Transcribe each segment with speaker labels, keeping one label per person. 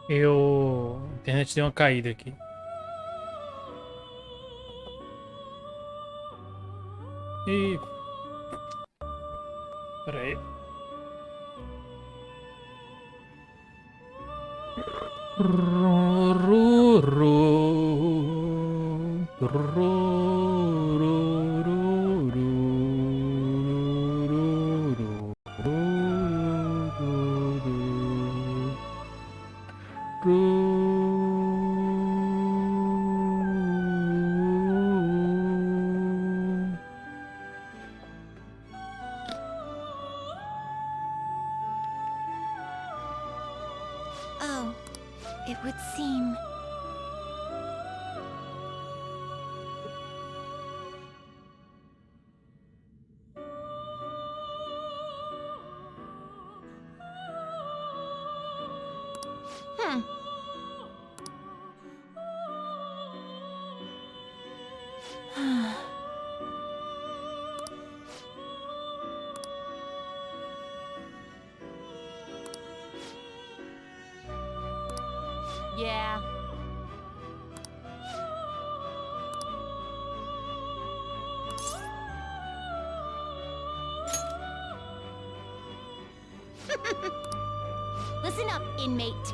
Speaker 1: A internet deu uma caída aqui. E... Pera aí.
Speaker 2: Oh, it would seem... Hmm. Yeah. Listen up, inmate.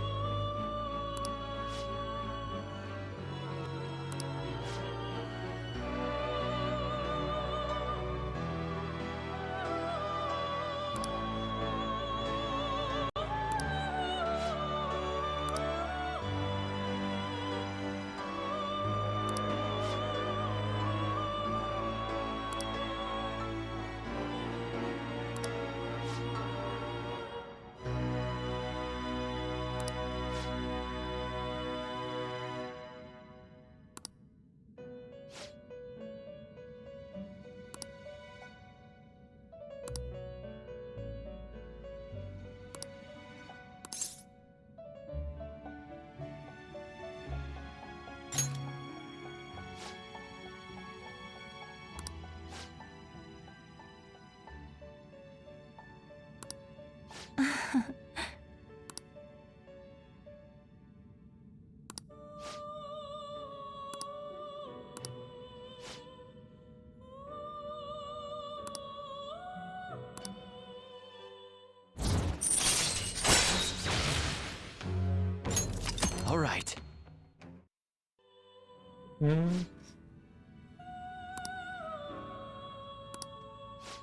Speaker 3: All right.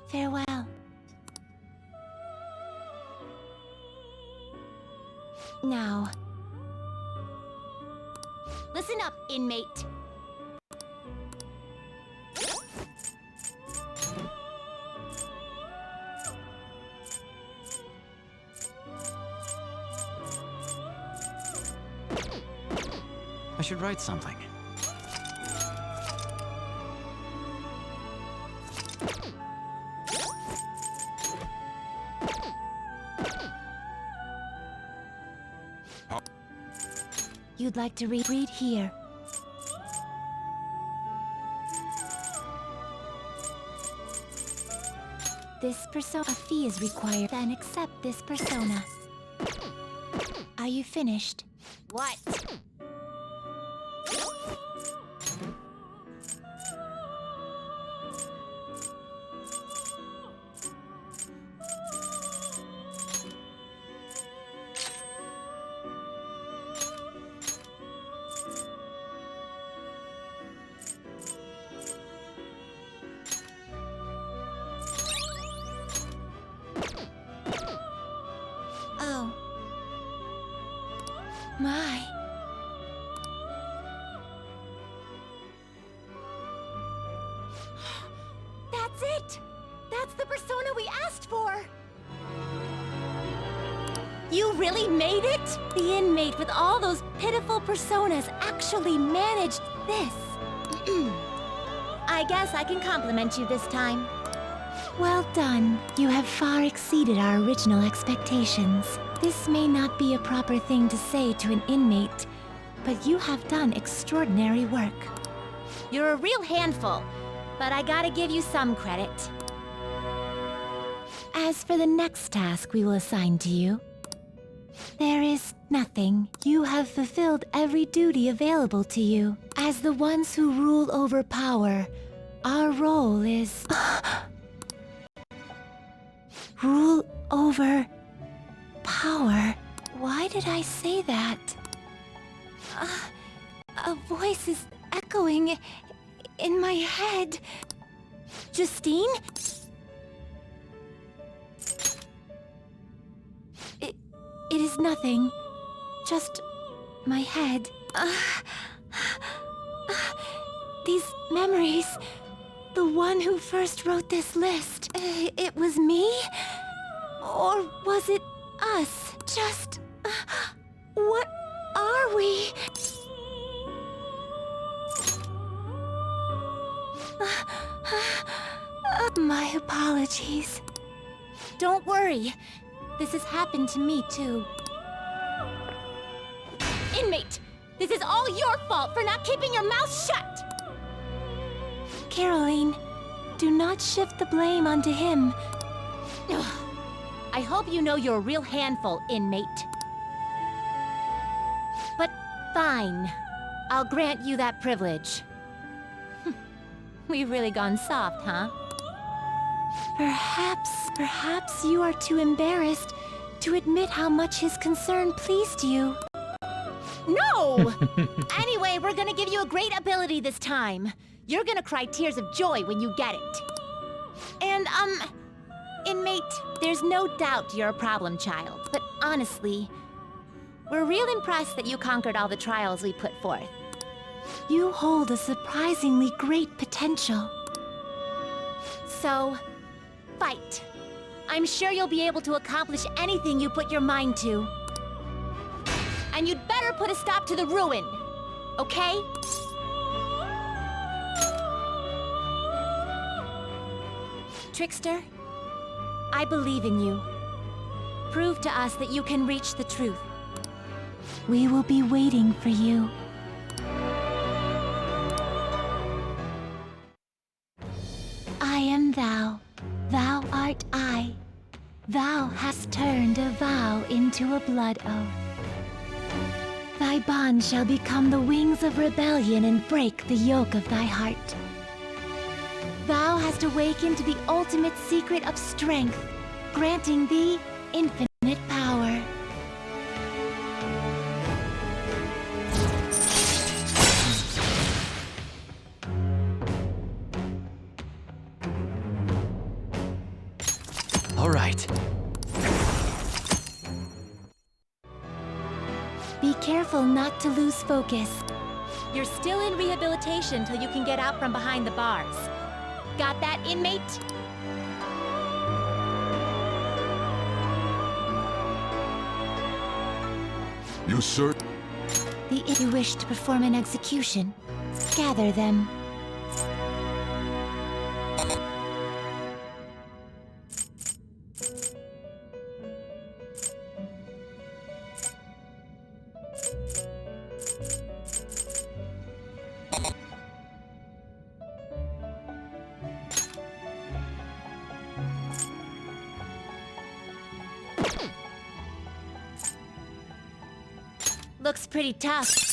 Speaker 2: Farewell. Now. Listen up, inmate.
Speaker 3: I should write something.
Speaker 2: You'd like to read here. This persona, a fee is required. Then accept this persona. Are you finished? What? Oh. My. That's it! That's the persona we asked for! You really made it? The inmate with all those pitiful personas actually managed this. I guess I can compliment you this time. Well done. You have far exceeded our original expectations. This may not be a proper thing to say to an inmate, but you have done extraordinary work. You're a real handful, but I gotta give you some credit. As for the next task we will assign to you, there is is nothing. You have fulfilled every duty available to you. As the ones who rule over power, our role is... rule over... power. Why did I say that? A voice is echoing in my head. Justine? It is nothing. Just my head. These memories. The one who first wrote this list. It was me? Or was it us? Just... what are we? My apologies. Don't worry. This has happened to me, too. Inmate! This is all your fault for not keeping your mouth shut! Caroline, do not shift the blame onto him. I hope you know you're a real handful, inmate. But fine. I'll grant you that privilege. We've really gone soft, huh? Perhaps you are too embarrassed to admit how much his concern pleased you. No! Anyway, we're gonna give you a great ability this time. You're gonna cry tears of joy when you get it. And, inmate, there's no doubt you're a problem child, but honestly, we're real impressed that you conquered all the trials we put forth. You hold a surprisingly great potential. So, fight. I'm sure you'll be able to accomplish anything you put your mind to. And you'd better put a stop to the ruin, okay? Trickster, I believe in you. Prove to us that you can reach the truth. We will be waiting for you. I am thou. Thou art I. Thou hast turned a vow into a blood oath. Thy bond shall become the wings of rebellion and break the yoke of thy heart. Thou hast awakened to the ultimate secret of strength, granting thee infinite power.
Speaker 3: All right.
Speaker 2: Be careful not to lose focus. You're still in rehabilitation till you can get out from behind the bars. Got that, inmate?
Speaker 4: You sir?
Speaker 2: If you wish to perform an execution, gather them. Looks pretty tough.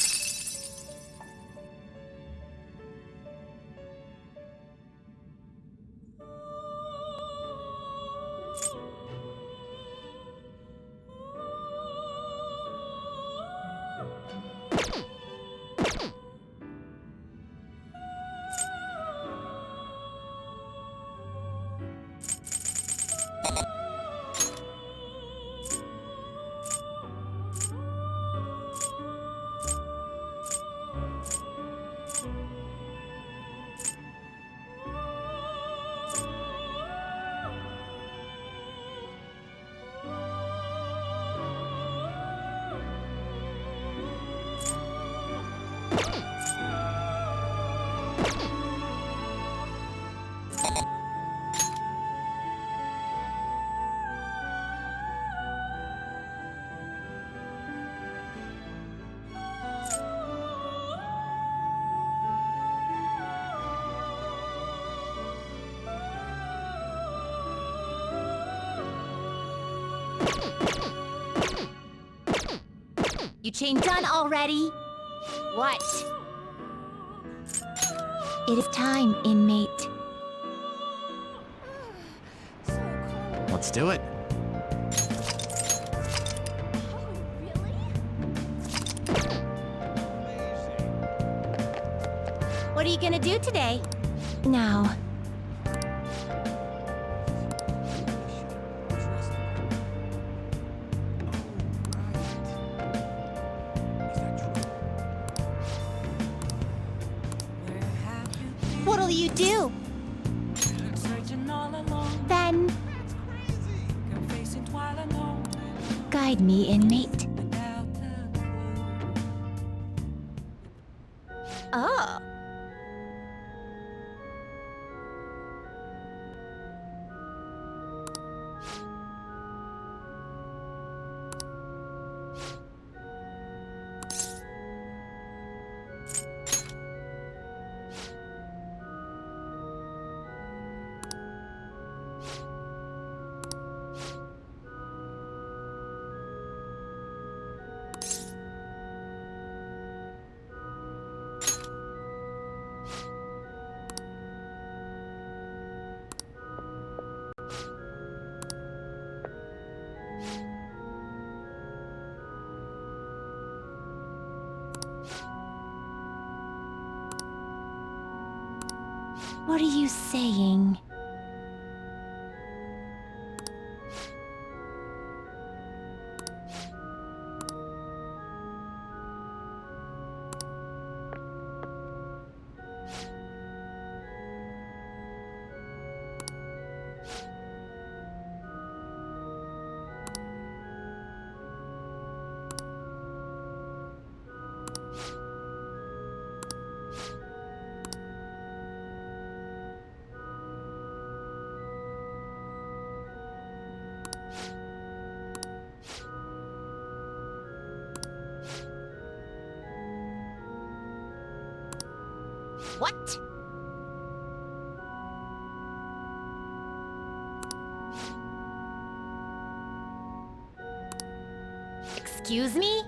Speaker 2: You chain done already? What? It is time, inmate.
Speaker 3: Let's do it.
Speaker 2: What are you gonna do today? Now. What'll you do? Then guide me, inmate. Oh. What are you saying? What? Excuse me?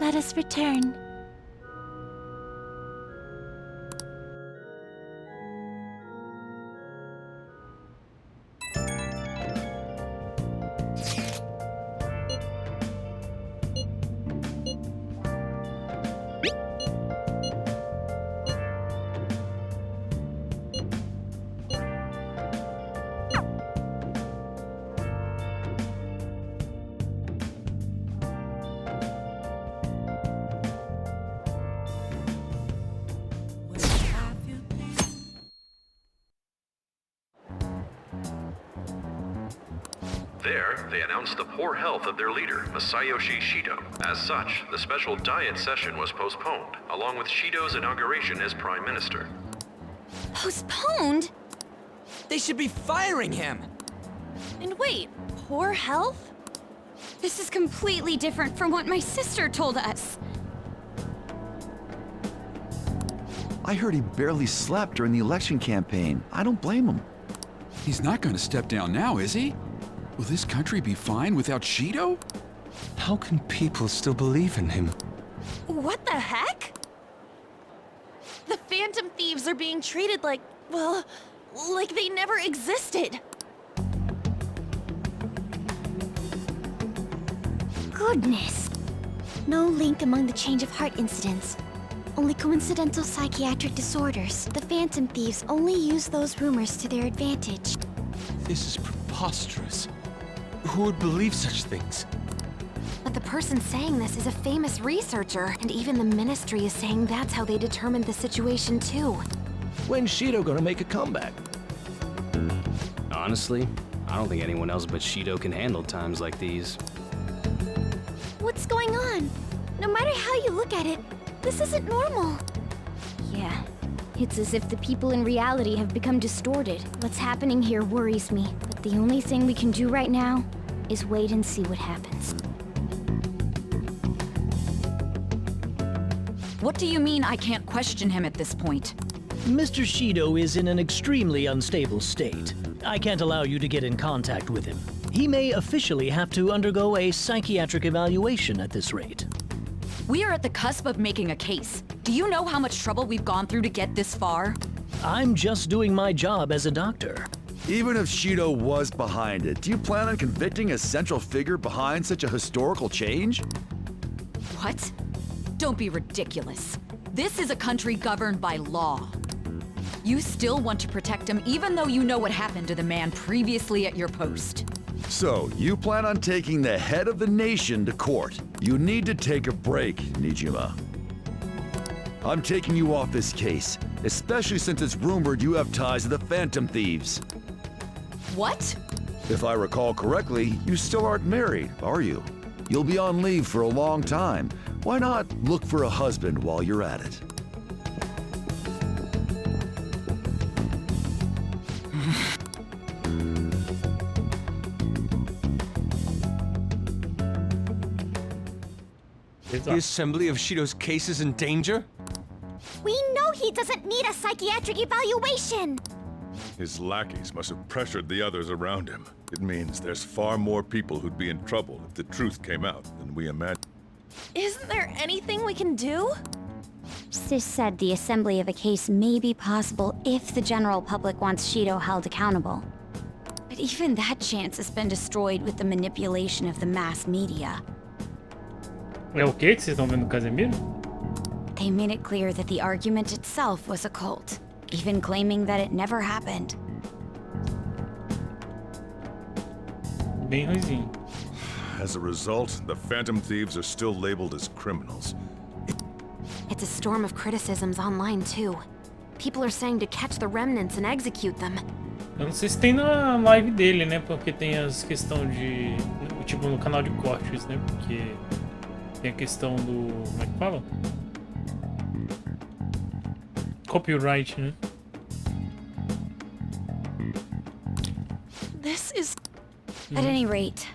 Speaker 2: Let us return.
Speaker 5: There, they announced the poor health of their leader, Masayoshi Shido. As such, the special diet session was postponed, along with Shido's inauguration as Prime Minister.
Speaker 2: Postponed?
Speaker 3: They should be firing him!
Speaker 6: And wait, poor health? This is completely different from what my sister told us.
Speaker 7: I heard he barely slept during the election campaign. I don't blame him.
Speaker 4: He's not gonna step down now, is he? Will this country be fine without Shido?
Speaker 7: How can people still believe in him?
Speaker 6: What the heck? The Phantom Thieves are being treated like, well, like they never existed.
Speaker 2: Goodness. No link among the change of heart incidents. Only coincidental psychiatric disorders. The Phantom Thieves only use those rumors to their advantage.
Speaker 7: This is preposterous. Who would believe such things?
Speaker 8: But the person saying this is a famous researcher, and even the Ministry is saying that's how they determined the situation too.
Speaker 9: When's Shido gonna make a comeback?
Speaker 10: Honestly, I don't think anyone else but Shido can handle times like these.
Speaker 2: What's going on? No matter how you look at it, this isn't normal. Yeah, it's as if the people in reality have become distorted. What's happening here worries me, but the only thing we can do right now is wait and see what happens.
Speaker 6: What do you mean I can't question him at this point?
Speaker 9: Mr. Shido is in an extremely unstable state. I can't allow you to get in contact with him. He may officially have to undergo a psychiatric evaluation at this rate.
Speaker 6: We are at the cusp of making a case. Do you know how much trouble we've gone through to get this far?
Speaker 9: I'm just doing my job as a doctor.
Speaker 11: Even if Shido was behind it, do you plan on convicting a central figure behind such a historical change?
Speaker 6: What? Don't be ridiculous. This is a country governed by law. You still want to protect him even though you know what happened to the man previously at your post.
Speaker 11: So, you plan on taking the head of the nation to court. You need to take a break, Nijima. I'm taking you off this case, especially since it's rumored you have ties to the Phantom Thieves.
Speaker 6: What?
Speaker 11: If I recall correctly, you still aren't married, are you? You'll be on leave for a long time. Why not look for a husband while you're at it?
Speaker 7: The assembly of Shido's case is in danger?
Speaker 2: We know he doesn't need a psychiatric evaluation!
Speaker 4: His lackeys must have pressured the others around him. It means there's far more people who'd be in trouble if the truth came out than we imagined.
Speaker 6: Isn't there anything we can do?
Speaker 2: Sis said the assembly of a case may be possible if the general public wants Shido held accountable.
Speaker 6: But even that chance has been destroyed with the manipulation of the mass media.
Speaker 1: É o que vocês estão vendo no Casemiro?
Speaker 6: They made it clear that the argument itself was a cult, even claiming that it never happened.
Speaker 1: Bem ruizinho.
Speaker 4: As a result, the Phantom Thieves are still labeled as criminals.
Speaker 8: It's a storm of criticisms online too. People are saying to catch the remnants and execute them.
Speaker 1: Eu não sei se tem na live dele, né? Porque tem as questões de... Tipo, no canal de cortes, né? Porque tem a questão do... Como é que fala? Copyright, né?
Speaker 6: This is... At any rate,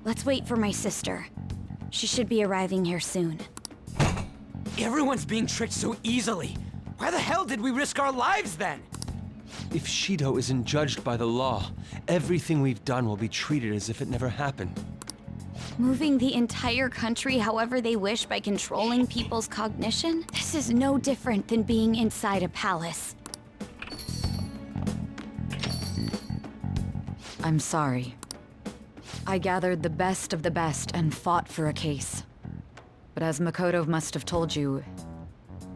Speaker 6: let's wait for my sister. She should be arriving here soon.
Speaker 3: Everyone's being tricked so easily. Why the hell did we risk our lives then?
Speaker 7: If Shido isn't judged by the law, everything we've done will be treated as if it never happened.
Speaker 6: Moving the entire country however they wish by controlling people's cognition? This is no different than being inside a palace. I'm sorry. I gathered the best of the best and fought for a case. But as Makoto must have told you,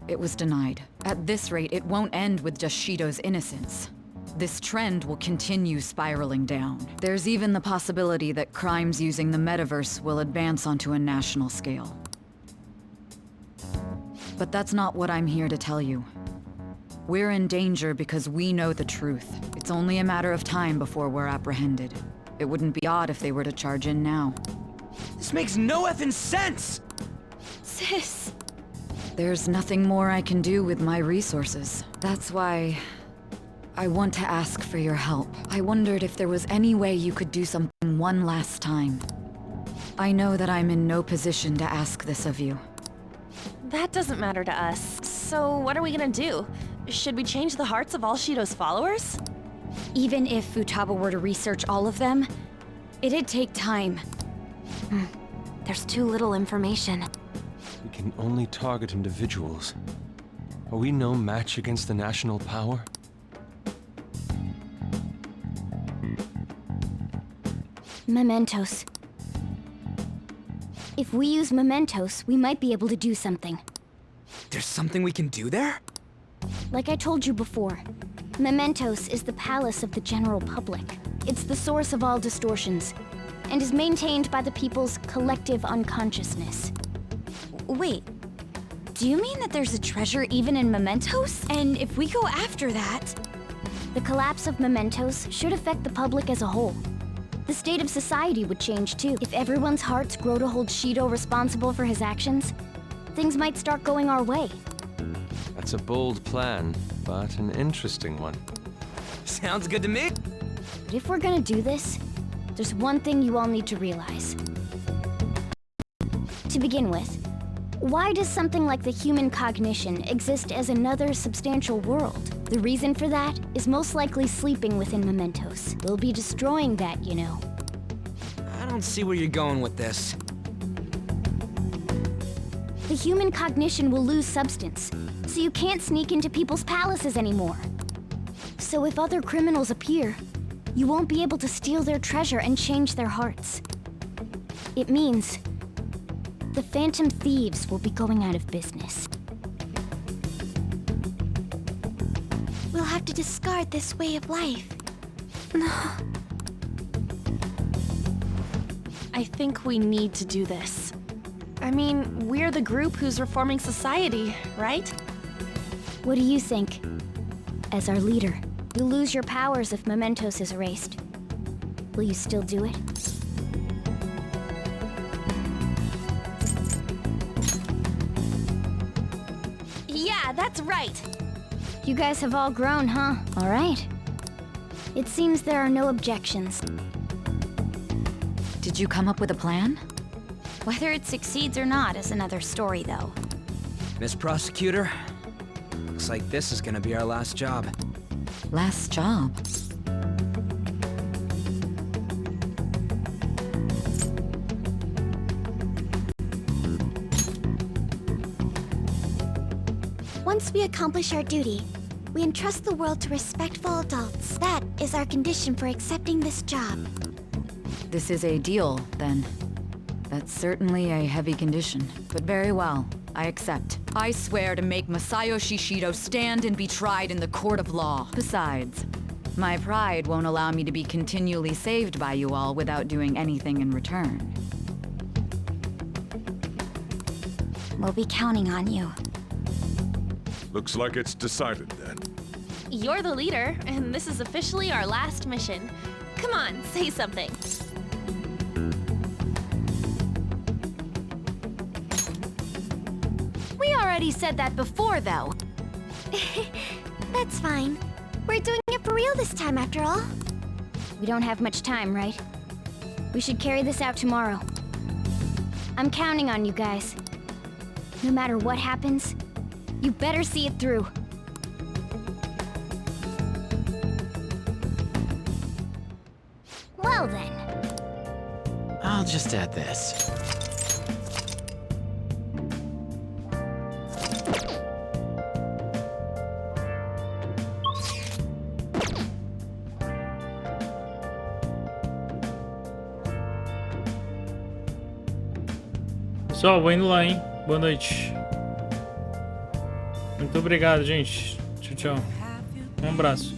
Speaker 6: it was denied. At this rate, it won't end with just Shido's innocence. This trend will continue spiraling down. There's even the possibility that crimes using the metaverse will advance onto a national scale. But that's not what I'm here to tell you. We're in danger because we know the truth. It's only a matter of time before we're apprehended. It wouldn't be odd if they were to charge in now.
Speaker 3: This makes no effing sense!
Speaker 6: Sis! There's nothing more I can do with my resources. That's why I want to ask for your help. I wondered if there was any way you could do something one last time. I know that I'm in no position to ask this of you.
Speaker 12: That doesn't matter to us. So what are we gonna do? Should we change the hearts of all Shido's followers?
Speaker 6: Even if Vtuber were to research all of them, it'd take time.
Speaker 8: There's too little information.
Speaker 7: We can only target individuals. Are we no match against the national power?
Speaker 2: Mementos. If we use mementos, we might be able to do something.
Speaker 3: There's something we can do there?
Speaker 2: Like I told you before, mementos is the palace of the general public. It's the source of all distortions, and is maintained by the people's collective unconsciousness.
Speaker 6: Wait, do you mean that there's a treasure even in mementos? And if we go after that...
Speaker 2: The collapse of mementos should affect the public as a whole. The state of society would change too. If everyone's hearts grow to hold Shido responsible for his actions, things might start going our way.
Speaker 7: That's a bold plan, but an interesting one.
Speaker 3: Sounds good to me.
Speaker 2: But if we're gonna do this, there's one thing you all need to realize. To begin with, why does something like the human cognition exist as another substantial world? The reason for that is most likely sleeping within mementos. We'll be destroying that, you know.
Speaker 3: I don't see where you're going with this.
Speaker 2: The human cognition will lose substance, so you can't sneak into people's palaces anymore. So if other criminals appear, you won't be able to steal their treasure and change their hearts. It means the Phantom Thieves will be going out of business. We'll have to discard this way of life.
Speaker 12: I think we need to do this. I mean, we're the group who's reforming society, right?
Speaker 2: What do you think? As our leader, you'll lose your powers if mementos is erased. Will you still do it?
Speaker 12: Yeah, that's right.
Speaker 2: You guys have all grown, huh? All right. It seems there are no objections.
Speaker 6: Did you come up with a plan?
Speaker 2: Whether it succeeds or not is another story, though.
Speaker 3: Miss Prosecutor, looks like this is gonna be our last job.
Speaker 6: Last job?
Speaker 2: Once we accomplish our duty, we entrust the world to respectful adults. That is our condition for accepting this job.
Speaker 6: This is a deal, then. That's certainly a heavy condition, but very well. I accept. I swear to make Masayoshi Shido stand and be tried in the court of law. Besides, my pride won't allow me to be continually saved by you all without doing anything in return.
Speaker 2: We'll be counting on you.
Speaker 4: Looks like it's decided then.
Speaker 12: You're the leader, and this is officially our last mission. Come on, say something.
Speaker 2: We already said that before, though. That's fine. We're doing it for real this time, after all. We don't have much time, right? We should carry this out tomorrow. I'm counting on you guys. No matter what happens, you better see it through. Well then.
Speaker 13: I'll just add this.
Speaker 1: Pessoal, vou indo lá, hein? Boa noite. Muito obrigado, gente. Tchau, tchau. Um abraço.